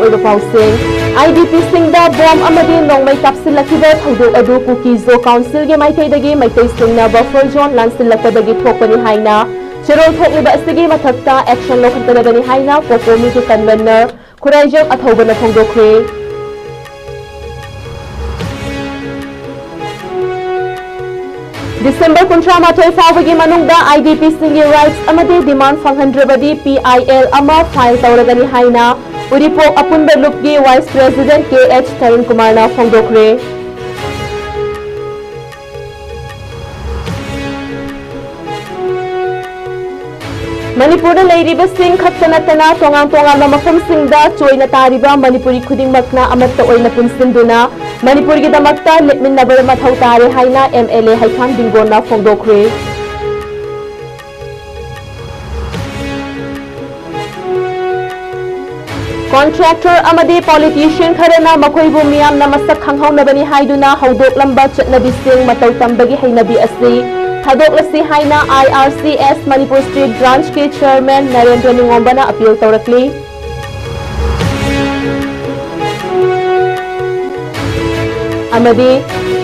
oiba pausing IDP singda bom amadi nongmai kapsilakiba thaudu adu Kukizo Council ge maikai dagi maitai singna buffer zone lansilakadagi thokpani haina cherol thokliba asigi mathakta action lokhatadabani haina Kokomi ki convener Khuraijam athobana phongdokre December 18 फावगी मनुंगदा IDP सिंगी rights अमदे demand फंगहंद्रबदी PIL अमा file तौरगनी हाइना उरिपोक अपुनबे लुपगी vice president KH Tarun Kumar ना फोंगदोखरे मणिपुर लेरिबा सिंग खत्तनतना तोंगान मफम सिंगदा चोइना तारिबा मणिपुरी खुदिंगमकना अमत्ता ओइना पुनसिंदुना मणिपुर की दमकता लेटमिन्नबर मथौ तारे हाइना MLA हाइखांग बिंगोना फोंगदोखरे कॉन्ट्रैक्टर अमदे पॉलिटिशियन खरना मखोइबु मियामना मसक खंगहौनबनी हाइदुना हौदोकलंबा चटनबिसिंग मतौ तंबगी हैनबी असि थादोकलसी हाइना IRCS मणिपुर स्टेट ब्रांच के चेयरमैन नरेंद्र निंगोंबना अपील तौरकली अमदी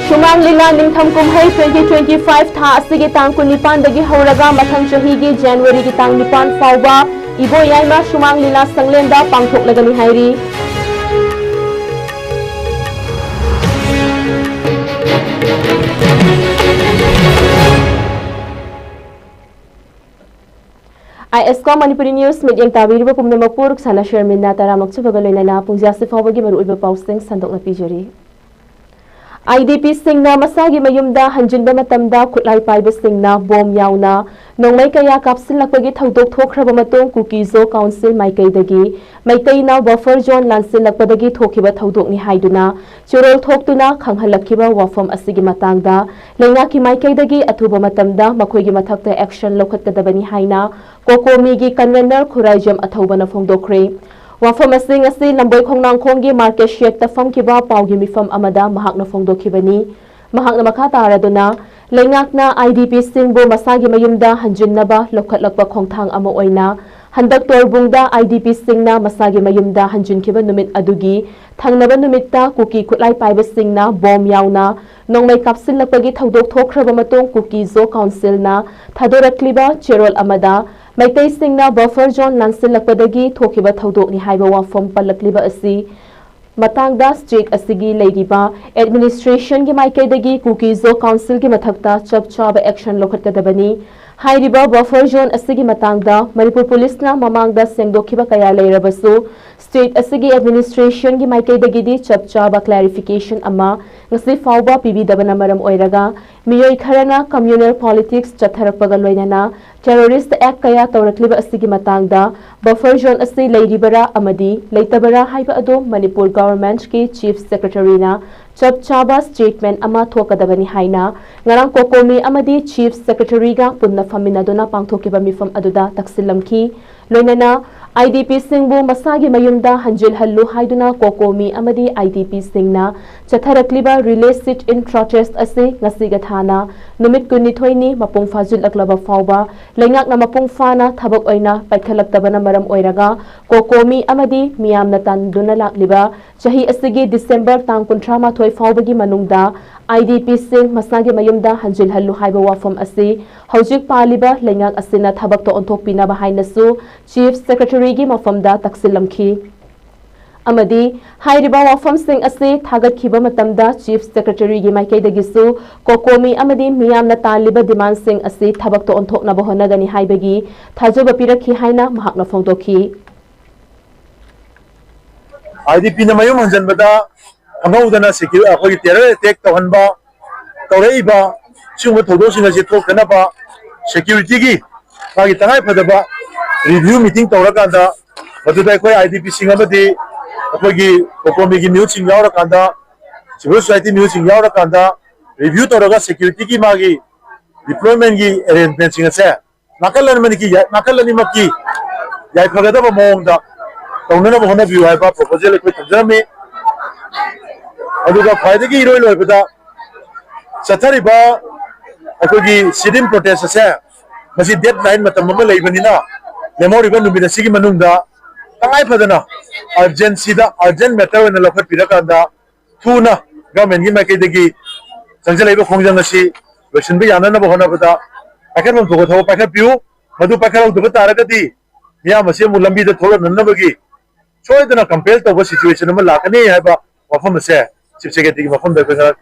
शुमांग लीला निंगथम कुमहै 2025 था असिगे तांग कुनिपान दगी हौरगा मथंग चहीगी जनवरी की तांग निपान फावबा इबो याइमा शुमांग लीला संगलेंदा पांगथोकलगनी हाइरी ISCOM मणिपुरी न्यूज मीडियम ताबीरबा पुमनमपुर साना शर्मिना तारामक्चबगा लोइनाना पुंजासि फावबगी मरुइबा पाउसिंग संदोकना पिजरी IDP सिंगना मसागी मयुमदा हंजिनबा मतमदा खुलाई पाइबा सिंगना बॉम याउना नोंगमै कया कापसिलकपगी थौदोक थोखरबा मतों कुकीजो काउंसिल माइकैदगी मैतैना बफर जोन लांसिलकपदगी थोखिबा थौदोकनि हाइदुना चोरोल थोक्तुना खंगहलखिबा वाफम असिगी मतांगदा लेंगाकी माइकैदगी अथुबा मतमदा मखोइगी मथक्ता एक्शन लौखतकदबनी हाइना कोकोमीगी कन्वेनर खुराइजम अथौबना फोंदोखरे वाफम असिंग असि लंबोय खोंनांखोंगी मार्केट शेक तफमखिबा पाउगी मिफम अमदा महाकना फोंदोखिबनी महाकना मखा तारादुना लेंगाकना IDP सिंगबो मसागी मयुमदा हंजिननबा लौखतलकपा खोंथांग अमा ओइना हंदक तोरबुंगदा IDP सिंगना मसागी मयुमदा हंजिनखिबा नुमित अदुगी थंगनबा नुमित्ता कुकी खुलाई पाइबा सिंगना बॉम याउना नोंगमै कापसिलकपगी थौदोक थोखरबा मतों कुकीजो काउंसिलना थादोरक्लिबा चेरोल अमदा मैतै सिंगना बफर जोन लांसिलकपदगी थोखिबा थौदोकनि हाइबा वाफम पलकलिबा असि मतंगदा स्टेट असिगी लेरिबा एडमिनिस्ट्रेशन की माइकैदगी कुकीजो काउंसिल की मथक्ता चबचाब एक्शन लौखतकदबनी हाइरिबा बफर जोन असिगी मतंगदा मणिपुर पुलिसना ममांगदा सेंगदोखिबा कया लेरबसु स्टेट असिगी एडमिनिस्ट्रेशन की माइकैदगी चबचाब क्लैरिफिकेशन अमा ngasi fawba pibidabana maram oiraga miyoi kharana communal politics chatharapaga loinana terrorist act kaya tawrakliba asigi matangda buffer zone asi leiribara amadi leitabara haiba ado Manipur government ki chief secretary na chapchaba statement ama thokadabani haina ngarang kokomi amadi chief secretary ga punna faminaduna pangthokiba mifam aduda taksilamki loinana IDP Singbu masagi mayumda hanjil hallu haiduna kokomi amadi IDP Singna chatharakliba relay sit in protest ase ngasiga thana numit kunithoini mapung fajil aklaba fawba lengak na mapung fana thabak oina paikhalaktabana maram oiraga kokomi amadi miyamna tanduna lakliba chahi asigi December tang 18 fawbagi manungda IDP Sing masagi mayumda hanjil hallu haiba wafam ase hojik paliba lengak asina thabak to onthokpina bahainasu chief secretary gi mafamda taksilamki amadi hairiba wafam sing ase thagat khiba matamda chief secretary gi maikaidagisu kokomi amadi miyamna taliba demand sing ase thabak to onthokna bahona gani haibagi thajoba pirakhi haina mahakna phongdokhi IDP na mayum hanjan bada angawdana security akoi terror attack tawhanba tawreiba chungba thodo singa je thokana ba security gi magi tangai phadaba review meeting tawrakanda maduda akoi IDP singa badi akoi kokomi gi news sing yawrakanda civil society news sing yawrakanda review tawraga security gi magi deployment gi arrangement singa se nakalan mani ki nakalani makki yai phagada ba mongda tawna ba hona view hai ba proposal akoi thamjame aduga faidagi iroi loibada chathariba akogi sidim protest ase masi deadline matam ma leibanina memoriba numina sigi manungda तंगाई फदना urgency दा urgent matter न लखत पिरकांदा थुना government की माइकैदगी चंजलाइबा खोंजंग असि लोइसिनबा याननबा होनाबदा पाखरम थोगो थो पाखर पिउ मधु पाखर दब तारगदी मियाम असे मु लंबी दा थोला नन्नबगी सोयदना कंपेल तब सिचुएशन अमा लाकनी हैबा वफम से चीफ सेक्रेटरी की वफम दा खरा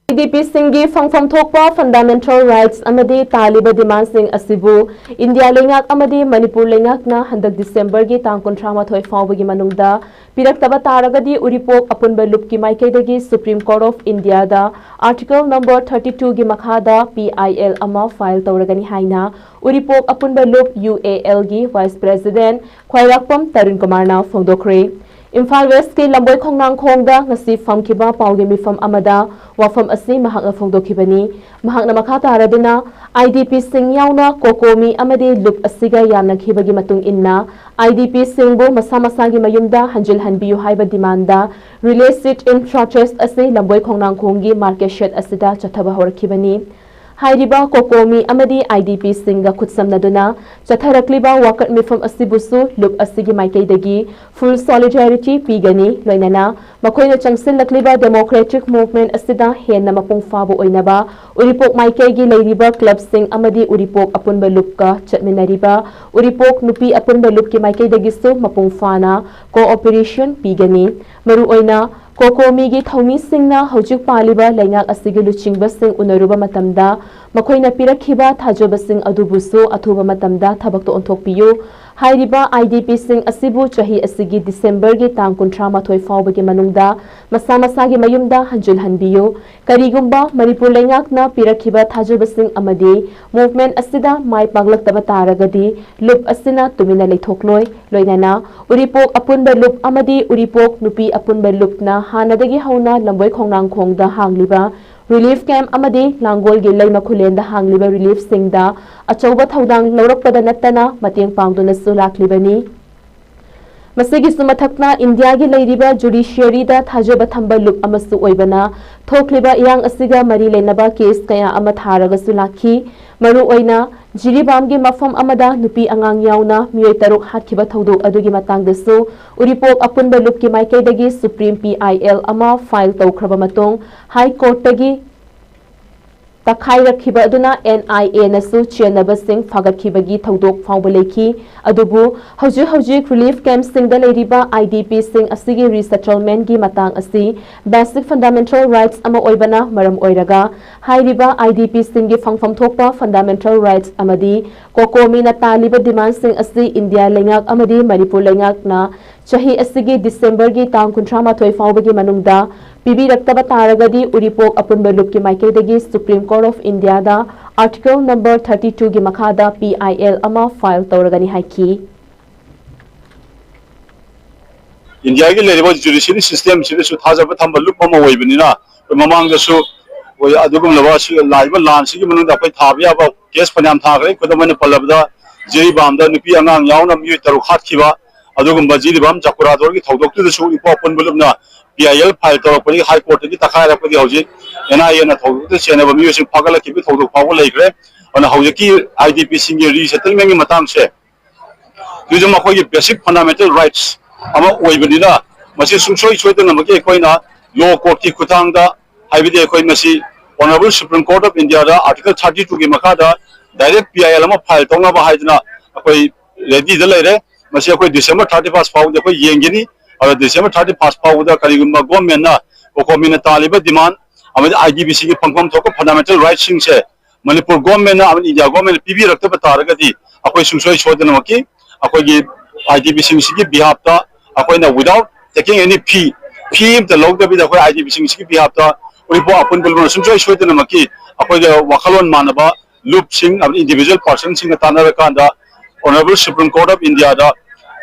IDP Singi Fangfam Thokpa Fundamental Rights Amadi Taliba Demand Sing Asibu India Lengak Amadi Manipur Lengak na Handak December gi Tang Kontrama Thoi Fawbagi Manungda Pirak Taba Taragadi Uripok Apunba Lup ki Maikaidagi Supreme Court of India da Article number 32 gi Makhada PIL ama file Tauragani Haina Uripok Apunba Lup UAL gi Vice President Khwairakpam Tarun Kumar na Fongdokre Imphal West ke Lamboi Khongnang Khongda ngasi famkiba paugi mifam amada wafam asi mahak na phongdokhibani mahak na makha taraduna IDP sing yauna kokomi amadi lup asiga yamna khibagi matung inna IDP singbo masa masa gi mayumda hanjil hanbiyu haiba demanda release it in protest asi Lamboi Khongnang Khonggi market shed asida chathaba horakhibani Hairiba kokomi amadi IDP singa khutsamnaduna chatharakliba wakat mifam asibusu lup asigi maikaidagi full solidarity pigani loinana makoina changsil lakliba democratic movement asida henna mapung fabu oinaba uripok maikaigi leiriba club sing amadi uripok apunba lupka chatminariba uripok nupi apunba lupki maikaidagi su mapung fana cooperation pigani maru oina kokomi gi thomi singna hojik paliba laingak asigi luchingba sing unaruba matamda makoina pirakhiba thajoba sing adubusu athuba matamda thabak to onthokpiyu hairiba IDP sing asibu chahi asigi December gi tang 13 fawbagi manungda masa masa gi mayumda hanjul hanbiyu karigumba Manipur laingak na pirakhiba thajoba sing amadi movement asida mai paglak taba taragadi lup asina tumina leithokloi loinana uripok apunba lup amadi uripok nupi apunba lupna hanadagi hauna Lamboi Khongnang Khongda hangliba relief camp amadi Langol gi leima khulenda hangliba relief singda achauba thodang laurakpada nattana mateng pangduna su laklibani masigi sumathakna India gi leiriba judiciary da thajoba thamba lup amasu oibana thokliba yang asiga mari lenaba case kaya ama tharaga su lakhi maru oina Jiribam gi mafam amada nupi angang yauna miyoi taruk hatkiba thodok adugi matangdasu uripok apunba lupki maikaidagi Supreme PIL ama file tawkraba matong High Court tagi takhai rakhiba aduna NIA nasu chenaba sing phagakhibagi thodok fawba lekhi adubu hojik relief camp sing da leiriba IDP sing asigi resettlement gi matang asi basic fundamental rights ama oibana maram oiraga hairiba IDP sing gi fangfam thokpa fundamental rights amadi kokomi na taliba demand sing asi India lengak amadi Manipur lengak na chahi asigi December gi tang 13 fawbagi manungda pibi raktaba taragadi uripok apunba lupki maikaidagi Supreme Court of India da Article number 32 gi makhada PIL ama file tawragani haiki India ki leriba judiciary system sida su thajaba thamba lup ama oibani na mamang da su oi adugum laba su laiba lan sigi manu da pai thabya ba case panyam thagre kodamane palabda jeri bamda nupi angang yauna mi taru khat khiba adugum bajiri bam jakura dor ki thodok tu su ipo pon bulubna PIL file tawrapani High Court ki takhai rakpadi hauji NIA na thodok tu chena ba mi sing phagala ki bi thodok phaw leikre ana hauji ki IDP sing resettlement ki matang se tujuma khoi ki basic fundamental rights ama oibani na masi sungsoi choidana maki koina law court ki khutang da haibide koi masi Honorable Supreme Court of India da Article 32 ki makhada direct PIL ama file tonga ba haidna koi ready da leire masi koi December 31 file de koi yengini और December 31 फाउदा करीगुम्बा government ना कोकोमी ना तालिबा demand अमद IDPC की पंगपम थोको fundamental rights सिंग से Manipur government ना अमद India government PB रखते बतारगदी अकोई सुंसोई छोदन मकी अकोई की IDPC की behalf ता अकोई ना without taking any fee the लोग दबी अकोई IDPC की बिहाफ ता उरिपो अपन बुलबन सुंसोई छोदन मकी अकोई वखलोन मानबा लूप सिंग अमद इंडिविजुअल पर्सन सिंग ताना रकांदा Honorable Supreme Court of India da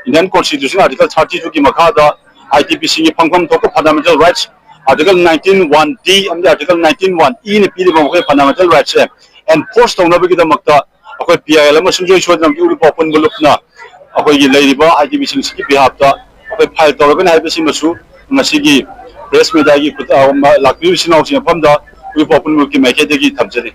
Indian Constitution Article 32 की मखादा IDPC की फंगफम थोको fundamental rights Article 19(1)D and Article 19(1)E ने पीले बमके fundamental rights है enforce तो नबी की दमकता अकोई PIL में सुनजो इशू दम की उड़ी पॉपन बुलुपना अकोई ये लेरिबा IDPC की बिहाफ ता अकोई फाइल तो रबन IDPC मसु नसीगी press में जाएगी कुछ लाकड़ी सिनाओ सिंह फंदा उड़ी पॉपन बुलुप की मैके देगी थमचरी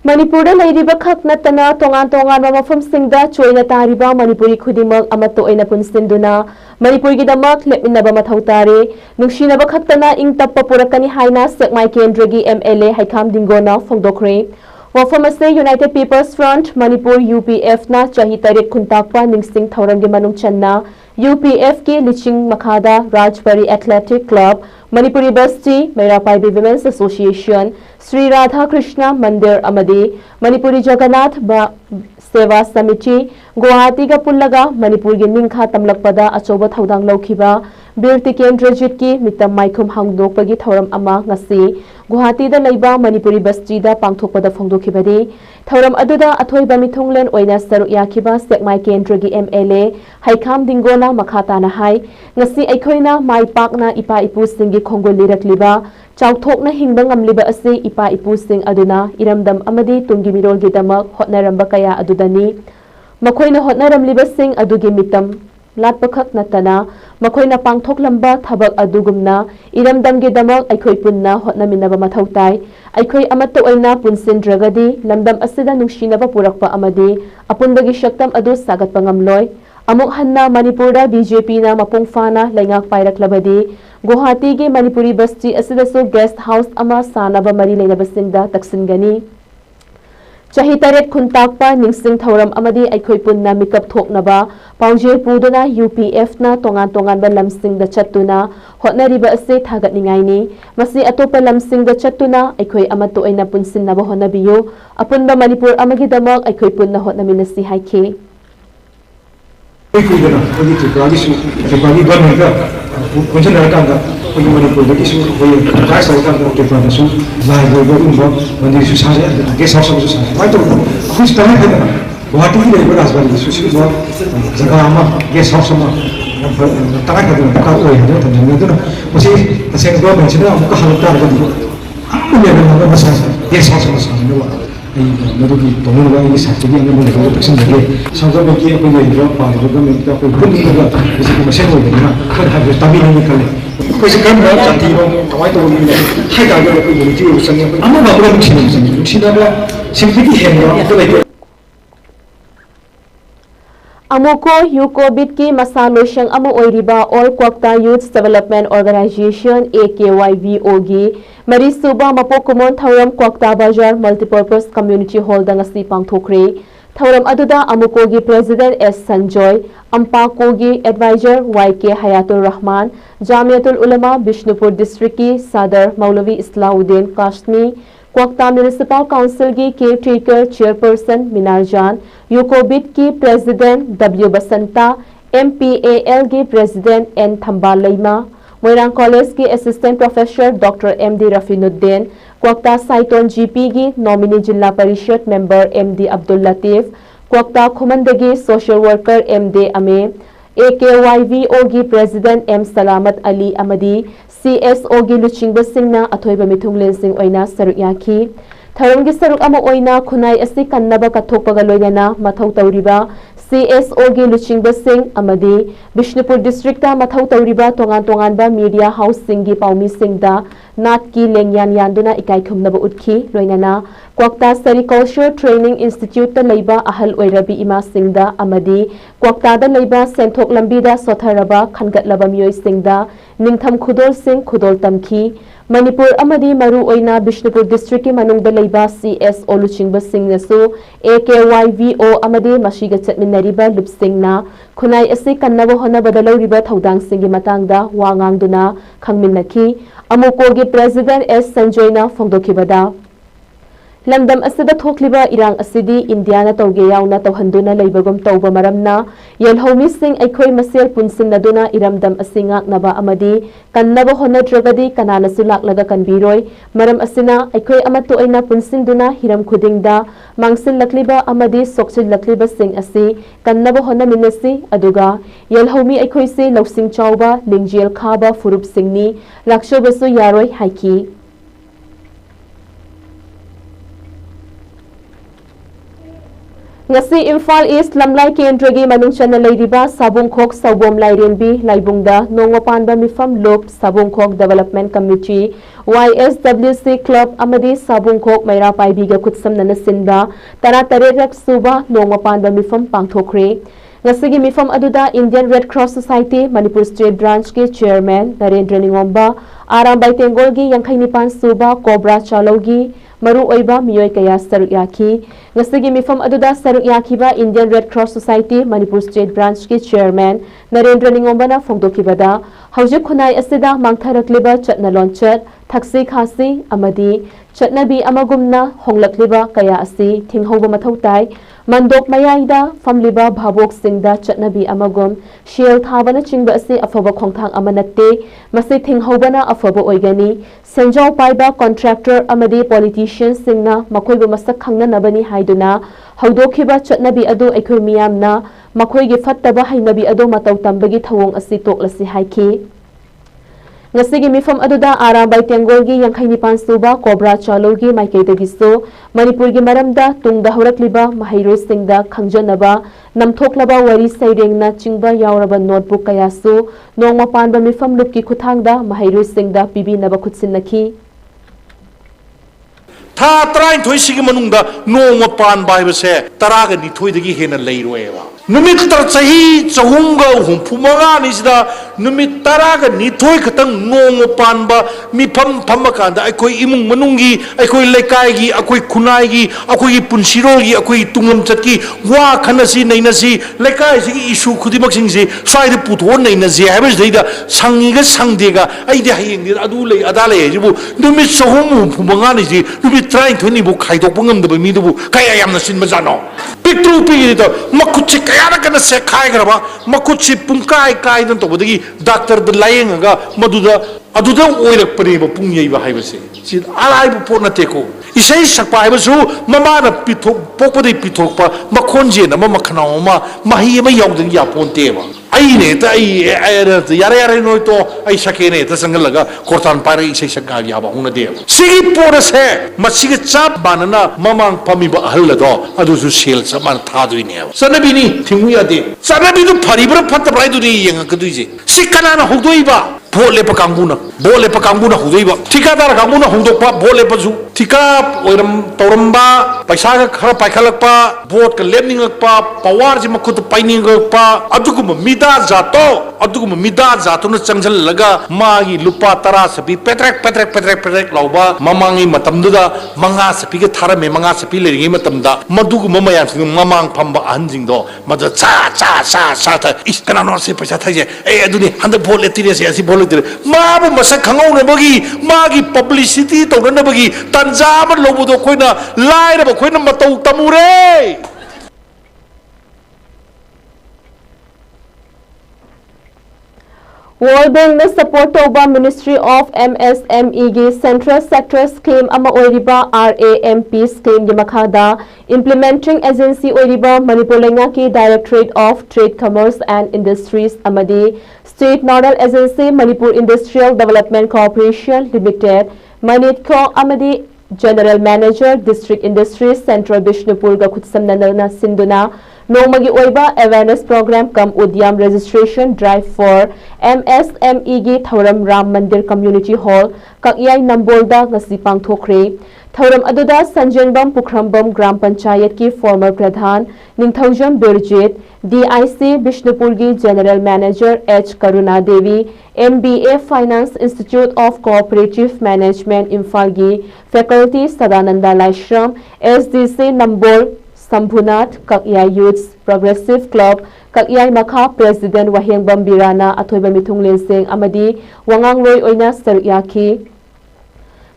Manipur lairiba khak natana tongan mafamsingda choina tariba Manipuri khudimak amato oina punsinduna Manipur gi damak lepminaba mathau tare nungsinaba khaktana ing tappa purakani haina sekmai kendragi MLA Haikam Dingona phongdokre wafam ase United People's Front Manipur UPF na chahi tarik khuntakpa ningsing thauramgi manung channa UPF ki liching makhada Rajbari Athletic Club Manipuri Basti Mairapai Women's Association Sri Radha Krishna Mandir Amadi Manipuri Jagannath Seva Samiti Guwahati ga pullaga Manipur gi ningkha tamlakpada achoba thaudang laukhiba Birti Kendrajit ki mitam maikhum hangdokpagi thauram ama ngasi Guwahati da leiba Manipuri Basti da pangthokpada phongdokhibadi thauram aduda athoiba mithunglen oina saruk yakhiba sekmai kendragi MLA Haikam Dingona makhata na hai ngasi aikhoina mai pakna ipa ipu singi khongol lirakliba chauthokna hingba ngamliba ase ipa ipu sing aduna iramdam amadi tungi mirol gi damak hotnaramba kaya adudani makhoina hotnaramliba sing adugi mitam latpakhak natana makhoina pangthoklamba thabak adugumna iramdam gi damak aikhoi punna hotnaminaba mathautai aikhoi amatta oina punsindragadi lamdam asida nungsinaba purakpa amadi apunbagi shaktam adu sagatpa ngamloi amuk hanna Manipurda BJP na mapungfana laingak pairaklabadi Guwahati gi Manipuri Basti asidasu guest house ama sanaba mari leinabasingda taksingani chahi taret khuntakpa ningsing thauram amadi aikhoi punna mikap thoknaba pauje puduna UPF na tongan ba lamsingda chattuna hotnariba ase thagatningaini masi atopa lamsingda chattuna aikhoi amato oina punsinnaba honabiyo apunba Manipur amagi damak aikhoi punna hotnaminasi haikhe Kuidana, kodi Tripoli government kunjung narkanda, kodi Manipur da kisu kodi kai sarkar da Tripoli su lai go umbo mandi su sare ke sab su sare. Mai to kuch tarah hai na. Guwahati ki lebar Rajbari su su jo jaga ama ke sab sama tarah ka da ka oi ha ta ne da musi sen government se na amka haltar da di. Amu ne na ba sa ke sab sama sa ne wa. Madugi tonga ini satu dia yang boleh kita persen lagi. Sampai bagi apa yang dia pakai government kita pun juga bisa kita share boleh na. Kan harus tabi ini kali. Kau sekarang dah cantik bang, kau itu boleh. Hai dah ada kau boleh tiup sangat. Amma bapak orang sini ada simpiti hendak itu lagi. Amoko Yukobit ki masaloshang amo oiriba All Kwakta Youth Development Organization AKYVO gi Marisuba Mapokumon Thauram Kwakta Bajar Multipurpose Community Hall dangasi pangthokre Thauram aduda Amoko gi President S Sanjoy Ampako gi Advisor YK Hayatul Rahman Jamiatul Ulama Bishnupur District ki Sadar Maulavi Islauddin Kashmi Kwakta Municipal Council की Caretaker Chairperson Minarjan, Yukobit की President W Basanta, MPAL की President N Thamba Leima, Moirang College की Assistant Professor Dr. MD Rafinuddin, Kwakta Saiton GP की Nominee Jilla Parishad Member MD Abdul Latif, Kwakta Khumandagi Social Worker MD Ame, AKYVO की President M Salamat Ali Amadi, CSO gi luchingba singna athoiba mithunglen sing oina saruk yakhi tharum gi saruk ama oina khunai asi kannaba kathokpaga loinana mathau tauriba CSO gi luchingba sing amadi Bishnupur district ta mathau tauriba tongan ba media house singi paumi singda nat ki lengyan yanduna ikai khumnaba utkhi loinana Kwakta Sericulture Training Institute ta leiba ahal oirabi ima singda amadi Kwakta da leiba senthok lambida sotharaba khangatlaba mioi singda ningtham khudol sing khudol tamki Manipur amadi maru oina Bishnupur district ki manung da leiba CSO luchingba singnasu AKYVO amadi mashiga chatminariba lupsingna khunai ase kannaba hona badaloriba thaudang singi matangda wangangduna khangminnaki amuko gi President S Sanjoyna phongdokhibada Lamdam asida thokliba irang asidi India na tawge yauna tawhanduna leibagom tawba maramna yelhomi sing aikhoi masel punsin naduna iramdam asingak naba amadi kannaba honadragadi kanana sulak laga kanbiroi maram asina aikhoi amatu aina punsin duna hiram khudingda mangsil lakliba amadi soksil lakliba sing asi kannaba hona minasi aduga yelhomi aikhoi se lawsing chawba lingjel khaba furup singni lakshobasu yaroi haiki ngasi Imphal East lamlai kendragi manung chana leiriba Sabungkhok Saubom Lairenbi Laibungda nongopanba mifam lop Sabungkhok Development Committee YSWC Club amadi Sabungkhok Maira Paibiga kutsamnana sinba tara tarerak suba nongopanba mifam pangthokre ngasigi mifam aduda Indian Red Cross Society Manipur State Branch ke Chairman Narendra Ningomba Arambai Tengolgi Yankainipan suba Cobra Chalogi Maru Oiba Miyoi Kaya Saruk Yaki ngasigi mifam aduda Saruk Yakiba Indian Red Cross Society Manipur State Branch ke Chairman Narendra Ningomba na Fongdokibada Haujik Khunai asida mangtharakliba chatna lonchat Thaksi Khasi amadi Chatnabi amagumna honglakliba kaya asi thinghoba mathautai Mandop Mayaida famliba Bhabok Singda Chatnabi amagum Shiel Thabana Chingba asi afaba khongthang amanate masi thinghobana afaba oigani Senjau Paiba contractor amadi politicians singna makoiba masak khangna nabani haiduna Haudokhiba Chatnabi adu aikoi miyamna makoigi fattaba hainabi adu matau tambagi thawong asi toklasi haiki ngasigi mifam aduda Arambai Tengolgi Yankainipan suba Cobra Chalogi Maikaidagiso Manipurgi maramda tungda horakliba mahairoi singda khangjanaba namthoklaba wari sairengna chingba yauraba notebook kayasu nongma panba mifam lupki khuthangda mahairoi singda pibinaba khutsinaki tha tarain thoi sigi manungda nongma pan bai base taraga ni thoi dagi hena leiroeba numit tar chahi chahunga humphumanga ni sida numit taraga ni thoi khatang nongma pan ba mi pham kanda aikoi imung manungi aikoi lekai gi akoi khunai gi akoi punsiro gi akoi tunglam chatki wa khanasi nainasi lekai sigi issue khudimak singsi swaide puthon nainasi habes deida sangiga sangdega aide hayeng dir adu lei adale jibu numit chahum humphumanga ni si numit train thoi ni bu khaidok bangam da mi du kaya yamna sinma jano pitru pi to makuchi kaya kana se khai graba makuchi pungkai kai dan to bodagi doctor da layenga maduda aduda oirak pare ba pung yei ba haibase si alai bu pona teko isai sakpa haibasu mama na pithok pokpadi pithok pa makhonje na makhana ma mahi ma yaudang ya ponte ba ai ne ta ai yare no to ai sake ne ta sangal laga kortan pare isai sakga ya ba huna de sigi pora se masigi chap banana mamang pami ba hal do adu su sel saman thadui ne sanabi ni thimu ya de sanabi du phari bra phat brai du ni yang ka duise sikana na hudoi ba bole pa kanguna hudoi ba thikadar kanguna hongdok pa bole pa ju thika oiram toramba paisa ka khara paikhalak pa vote ka lemning pa power ji makhut paining pa adugum mida zato na changjal laga magi lupa tara sapi petrek lauba mamangi matamduda manga sapi ke thara me manga sapi leringi matamda madugum mayam sing mamang phamba anjing do mada cha ta iskana no se paisa thaje e aduni handa vote letire se asi vote letire ma bu masak khangau na bagi magi publicity to na bagi tanjam lobudo koina laira ba koina matau tamure World Bank na support toba Ministry of MSME gi Central Sector Scheme ama oiriba RAMP scheme gi makhada implementing agency oiriba Manipur lenga ki Directorate of Trade Commerce and Industries amadi State Nodal Agency Manipur Industrial Development Corporation Limited Manitco amadi General Manager District Industries Central Bishnupur ga khutsamnana sinduna Nomagi Oiba Awareness Program Kam Udyam Registration Drive for MSME gi Thauram Ram Mandir Community Hall Kakyai Nambolda ngasi pangthokre Thauram aduda Sanjanbam Pukhrambam Gram Panchayat ki former Pradhan Ningthaujam Birjit DIC Bishnupur gi General Manager H Karuna Devi MBA Finance Institute of Cooperative Management Imphal gi Faculty Sadananda Laishram SDC Nambol Sambhunath Kakyai Youths Progressive Club Kakyai Makha President Waheng Bambirana Athoiba Mithung Lenseng amadi Wangang Roy Oina Saryaki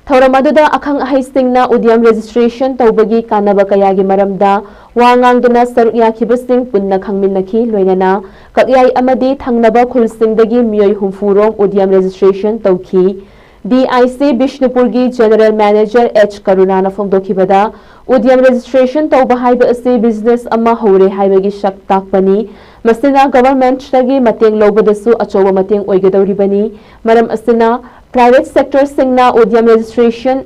Thauramadu akhang ahaisingna Udyam registration tawbagi kanaba kayagi maramda wangangduna Saryaki basing punna khangminnaki loinana Kakyai amadi thangnaba khulsingdagi miyoi humfurong Udyam registration tawki DIC Bishnupurgi General Manager H Karunana Fongdokibada Udyam registration tawba haiba ase business ama hore haibagi shak takpani masina government tagi mateng lobadasu achoba mateng oigadawribani maram asina private sector singna Udyam registration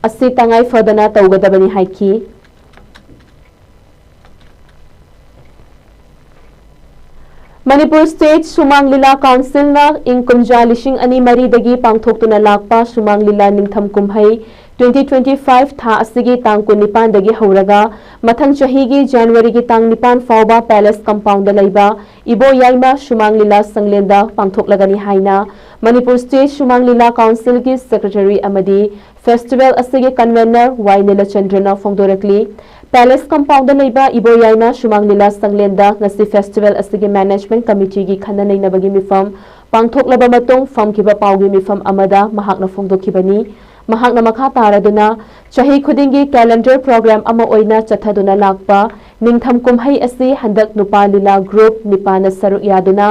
ase tangai fadana tawgadabani haiki Manipur State Sumang Lila Council na ing kumja lishing ani maridagi pangthoktu na lakpa Sumang Lila Ningtham Kumhai 2025 tha asigi tang kunipan dagi hauraga mathang chahigi January gi tang nipan fawba Palace Compound da laiba Ibo Yaima Sumang Lila Sanglenda pangthoklagani haina Manipur State Sumang Lila Council gi Secretary amadi Festival asigi Convener Wainila Chandrana Fongdorakli Palace Compound da laiba Ibo Yaima Sumang Lila Sanglenda ngasi Festival asigi Management Committee gi khananai nabagi mifam pangthoklaba matong famkiba pawgi mifam amada mahakna fongdokibani mahakna makha taraduna chahi khudingi calendar program ama oina chathaduna lakpa ningtham kumhai asi handak nupa lila group nipana saruk yaduna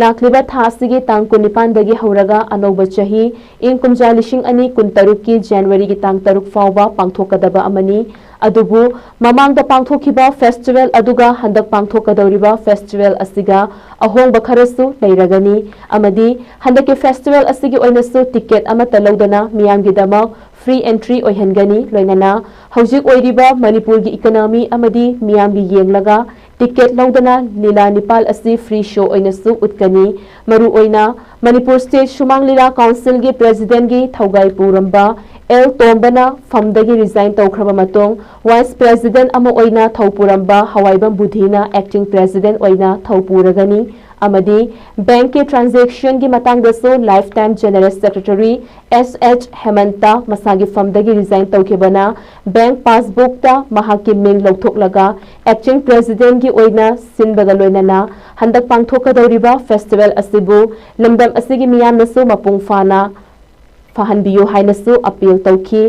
lakliba thasigi tangku nipan dagi hauraga anoba chahi ing kumja lishing ani kuntaruk ki January gi tang taruk fawba pangthokadaba amani adubu mamang da pangthokiba festival aduga handak pangthokadoriba festival asiga ahong bakharasu leiragani amadi handaki festival asigi oinasu ticket ama talawdana miyam gi dama free entry oihangani loinana hojik oiriba Manipur gi economy amadi miyam gi yenglaga ticket lawdana lila nipal asi free show oinasu utkani maru oina Manipur State Sumang Lila Council gi president gi thaugai puramba El Tombana famdagi resign tawkhraba matong vice president ama oina thaupuramba Hawaibam Budhina acting president oina thaupuragani amadi bank ke transaction gi matangdasu lifetime general secretary SH Hemanta masagi famdagi resign tawkebana bank passbook ta mahaki ming lawthoklaga acting president gi oina sinbaga loinana handak pangthokadoriba festival asibu lamdam asigi miyam nasu mapung fana fahanbiyo hainasu appeal tawki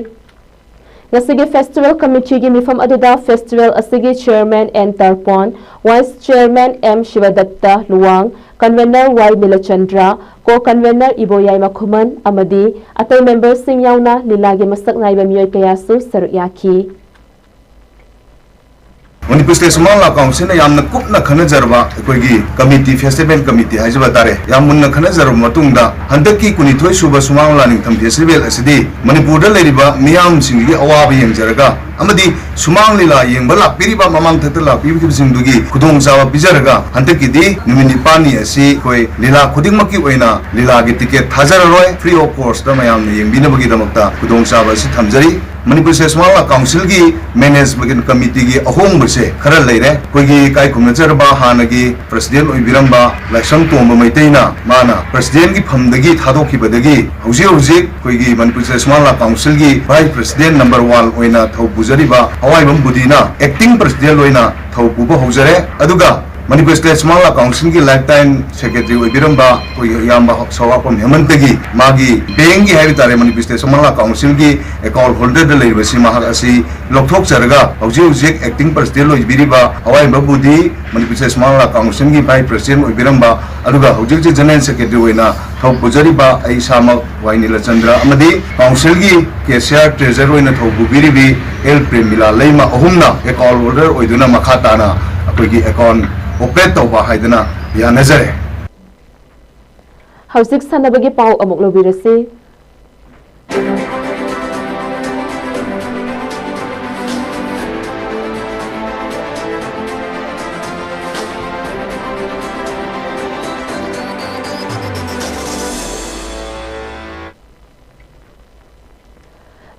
ngasigi festival committee gi mifam aduda festival asigi chairman N Tarpon vice chairman M Shivadatta Luwang convener Y Milachandra co-convener Iboyay Makhuman amadi atay members sing yauna lilagi masak naiba miyoy kayasu sarukyaki Manipur State Sumang Lila Council na yamna kupna khanazarba akoigi committee festival committee haiba tare yamunna khanazarba matungda handaki kunithoi suba Sumang Lila Ningtham festival asidi Manipur da leiriba miyam singi awaba yengjaraga amadi Sumang Lila yengba lakpiriba mamang thakta lakpiriba singdugi khudong sawa bijaraga handaki di numini pani asi koi lila khudingmaki oina lila gi ticket thajararoi free of course da mayam yengbinabagi damakta khudong sawa si thamjari Manipur State Sumang Lila Council gi management committee gi ahong base khara leire koigi kai kumnajarba hanagi president oibiramba laisam tomba maiteina mana president gi phamdagi thadokibadagi hauji koigi Manipur State Sumang Lila Council gi vice president number 1 oina thobujariba Hawaibam Budhina acting president oina thobuba haujare aduga Manipur State Sumang Lila Council ki lifetime secretary oibiramba koi yamba sawapam hemantagi magi bank gi haibitare Manipur State Sumang Lila Council ki account holder de leibasi mahak asi lokthok charaga hauji acting president oibiriba Hawaibam Budhi Manipur State Sumang Lila Council ki vice president oibiramba aduga hauji general secretary oina thobujariba ai sama Wainila Chandra amadi council gi cashier treasurer oina thobubiribi El Premila leima ahumna account holder oiduna makhatana akoigi account operate tawba haidana ya nazare hauzik sanabagi pau amuk lobirasi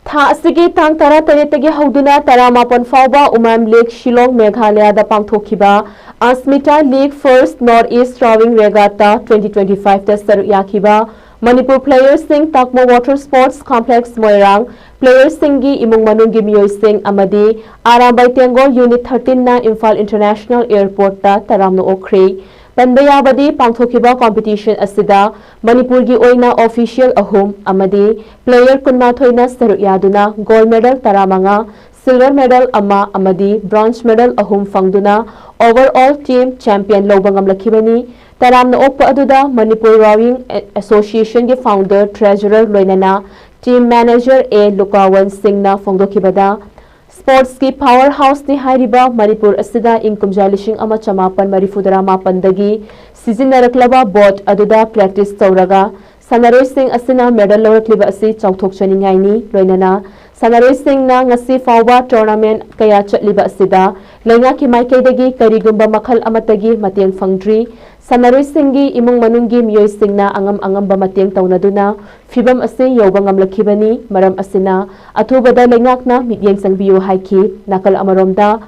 tha asigi tang tara taretagi hauduna tara mapan fawba Umam Lake Shillong Meghalaya da pangthokiba Asmita League First Northeast Rowing Regatta 2025 da sarukyakiba Manipur Players Sing Takmo Water Sports Complex Moirang Players Singi imung manunggi miyoy sing amadi Arambay Tengol Unit 13 na Imphal International Airport ta taramno okre Pandayabadi pangthokiba competition asida Manipur gi oina official ahum amadi player kunmathoina sarukyaduna gold medal taramanga silver medal ama amadi bronze medal ahum fangduna overall team champion lobangam lakhibani taramna okpa aduda Manipur Rowing Association gi founder treasurer loinana team manager A Lukawan Singh na fongdokibada Sports ki powerhouse ni hairiba Manipur asida inkumja lishing ama chamapan marifudara mapandagi season naraklaba bot aduda practice tawraga Sanaroising asina medal lawrakliba asi chawthokchaningaini loinana Sanaroising na ngasi fawba tournament kaya chatliba asida laingaki maikaidagi karigumba makhal amatagi matiang fangdri Sanaroisinggi imung manunggi miyoisingna angam mateng taunaduna fibam asi yawba ngamlakhibani maram asina athubada laingakna mityeng sangbiyo haiki nakal amaromda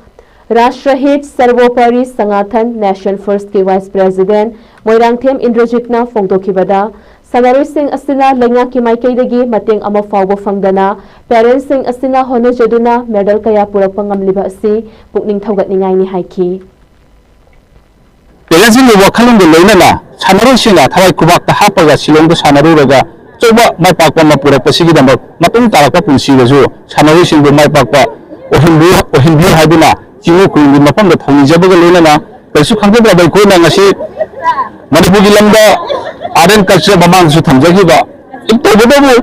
Rashtra Hit Sarvopari Sangathan Nation First के Vice President Moirangthem Indrajitna Fongdokibada Sanaroising asina laingaki maikaidagi mateng ama fawba fangdana parentsing asina honojaduna medal kaya purakpa ngamliba asi pukning thawgatningai ni haiki Parentsing wakhalung loinana Sanaroisingna thawai kubakta hapaga silongda sanaruga choba maipakpa mapurakpa sigidamba matung tarakpa punsigasu Sanaroising maipakpa ohinbi haiduna Chingu kungi mapam da thongi jabaga loinana kaisu khangdabra bai koina ngasi Manipuri lamda aren culture mamang su thamjagiba iktobodabu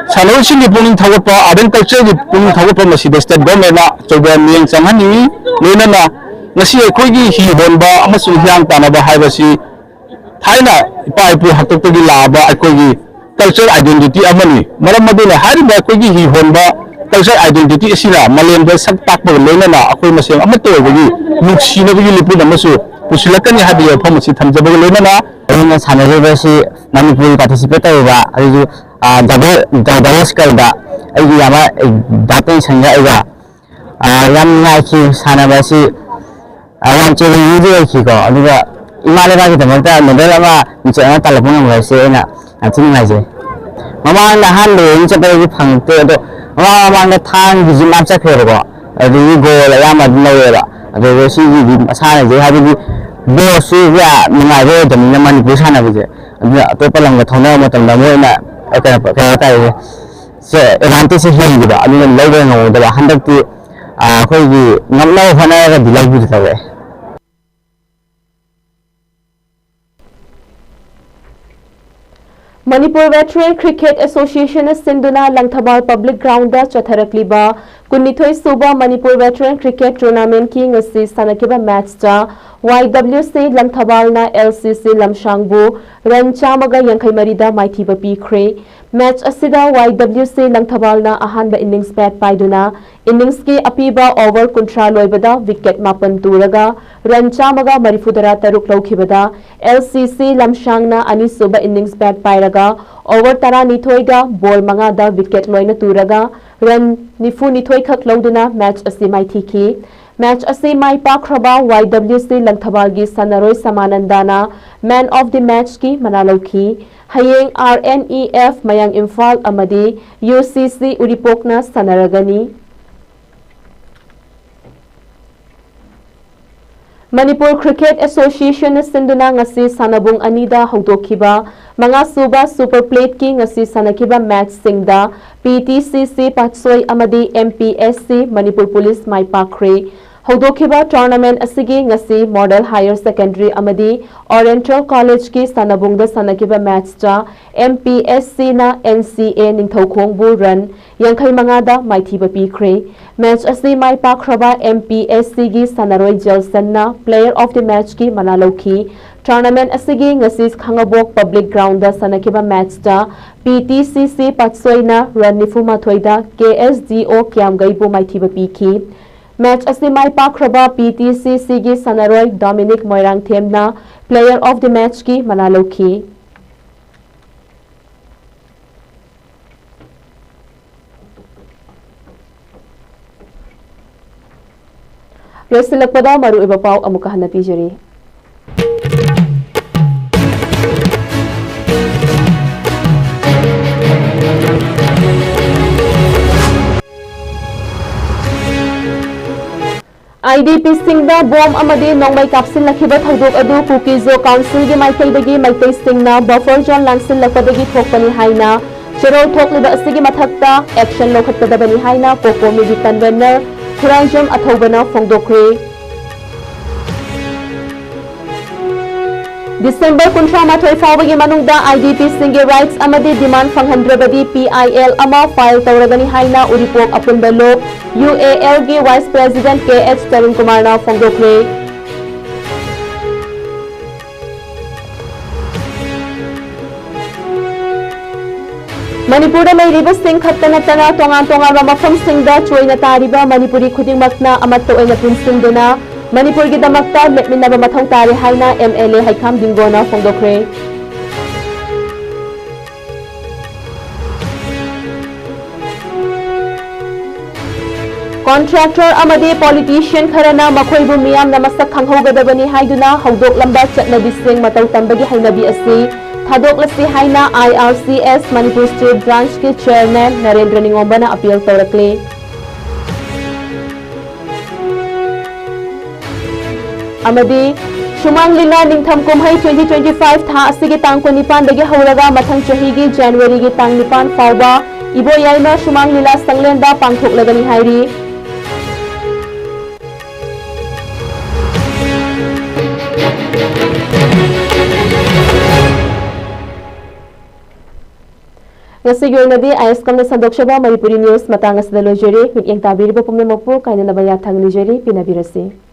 Sanaroising gi puning thawapa aren culture gi puning thawapa masida state government na choba miyang changhani loinana ngasi ekhoigi hi honba amasung hyang tanaba haibasi thaina ipaipu haktokgi laba ekhoigi culture identity amani maram maduna hariba ekhoigi hi honba culture identity asira malemda sak takba loinana akoi maseng amato bagi nuksina bagi lipun amasu pusilakani habiya phamasi thamjaba loinana Dengan Sanaroisi Manipuri participate ba ayu Davaskar da ayu yama dapen sanga iga yam ngai ki Sanaroisi yam cheli yuji ki ko aduga imale ba ki tamata model ama nichana talapun ngai se na atin ngai je mama na han le ni chape ki phangte do mama na thang gi ma cha khe ko adu go la yam ma le ba adu si gi asana je ha bi Bosu ya mengajar dan Manipuri sana beje. Atau pelang kethono macam damu na kaya kaya se nanti se hilang juga. Anu lagi yang ngomong dah hendak tu kau ini ngamlau mana yang dilakukan gitu sahaja. Manipur Veteran Cricket Association Sinduna Langthabal Public Ground da Chatharakliba Kunithoi Suba Manipur Veteran Cricket Tournament ki ngasi sanakiba match da YWC Langthabal na LCC Lamshangbu ran chamaga yankai marida maithiba pikre match asida YWC Langthabal na ahanba innings bat paiduna innings ki apiba over kuntra loibada wicket mapan turaga ran chamaga marifudara taruk laukhibada LCC Lamshang na ani suba innings bat pairaga over tara nithoiga ball manga da wicket loina turaga ran nifu nithoi khak lauduna match asi maithiki match asi mai pakraba YWC Langthabal gi Sanaroi Samanandana man of the match ki manalauki hayeng RNEF mayang Imphal amadi UCC Uripokna sanaragani Manipur Cricket Association Sinduna ngasi sanabung anida hongdokhiba mga suba super plate ki ngasi sanakiba match singda PTCC Patsoi amadi MPSC Manipur Police mai pakre hongdokhiba tournament asigi ngasi Model Higher Secondary amadi Oriental College ki sanabungda sanakiba match ta MPSC na NCA ningthaukhongbu run yankai mangada maithiba pikre match asi mai pakraba MPSC gi Sanaroi Jelson na player of the match ki manalauki tournament asigi ngasi khangabok public ground da sanakiba match ta PTCC Patsoi na run nifuma thoida KSDO kyamgaibu maithiba piki match asi mai pakraba PTCC gi Sanaroi Dominic Moirangthem na player of the match ki manalauki Resilakpada maru iba pau amuka hanapi jari. IDP Singda bom amadi nongmai kapsil lakhiba thodok adu Kukizo Council gi maitaidagi maitai Singna buffer zone langsil lakpadagi thokpani haina cherol thokliba asigi mathakta action lokhatpadabani haina Kokomi gi convener Khurajam athobana fongdokre December 18 fawagi manungda IDP Singe rights amadi demand fanghandrabadi PIL ama file tawragani haina uripok apunbalo UAL gi Vice President KH Tarun Kumar na fongdokre Manipur leiribasing khatanatana tongan-tongan mafamsingda choina tariba Manipuri khudingmakna amatta oina punsingduna Manipur gi damakta metminaba mathau tare haina MLA Haikam Dingona fongdokre. Contractor amadi politician kharana makhoibu miyamna masak khanghogadabani haiduna hawdok lamba chatnabising matau tambagi hainabi asi Thadok-lasi haina IRCS Manipur State Branch के Chairman Narendra निंगोंबना appeal तौरकले अमदी Shumang लीला निंगथम कुमहाई 2025 था असिगे तांग को निपान दगे हौरगा मथंग चहीगी जनवरी गी तांग निपान फावबा इबो याइना शुमांग लीला संगलेंदा पांगथोक लगनी हाइरी Ngasi yoinadi ISCOM na sandokshaba Manipuri News matang asda lojeri mit yang tabiri ba pumna mapu kaina nabaya thang nijeri pinabirasi.